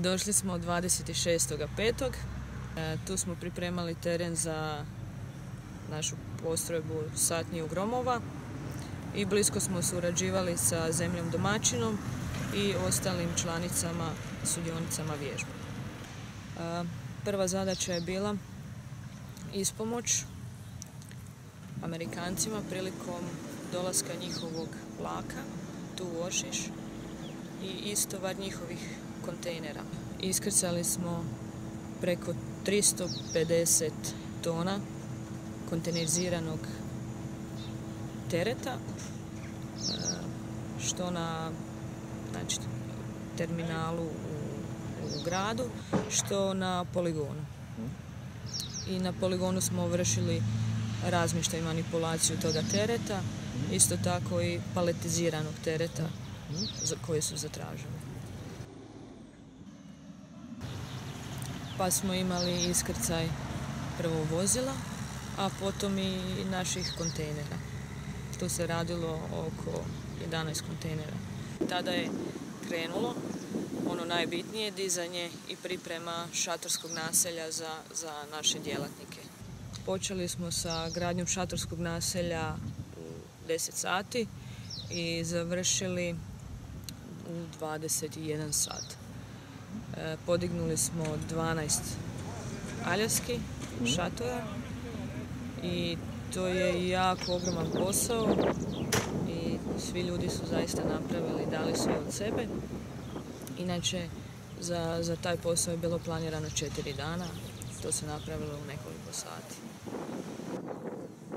Došli smo 26.5. Tu smo pripremali teren za našu postrojbu satniju gromova i blisko smo surađivali sa zemljom domaćinom i ostalim članicama, sudionicama vježbe. Prva zadaća je bila ispomoć Amerikancima prilikom dolaska njihovog vlaka tu u Ošiš i istovar njihovih kontejnera. Iskrcali smo preko 350 tona kontejneriziranog tereta, što na terminalu u gradu, što na poligonu. I na poligonu smo vršili razmještaj i manipulaciju toga tereta, isto tako i paletiziranog tereta koji su zatraženi. Pa smo imali iskrcaj prvo vozila, a potom i naših kontejnera. Tu se radilo oko 11 kontejnera. Tada je krenulo ono najbitnije, dizanje i priprema šatorskog naselja za naše djelatnike. Počeli smo sa gradnjom šatorskog naselja u 10 sati i završili u 21 sat. Podignuli smo 12 aljaski šatora i to je jako ogroman posao i svi ljudi su zaista napravili, dali sve od sebe. Inače, za taj posao je bilo planirano 4 dana, to se napravilo u nekoliko sati.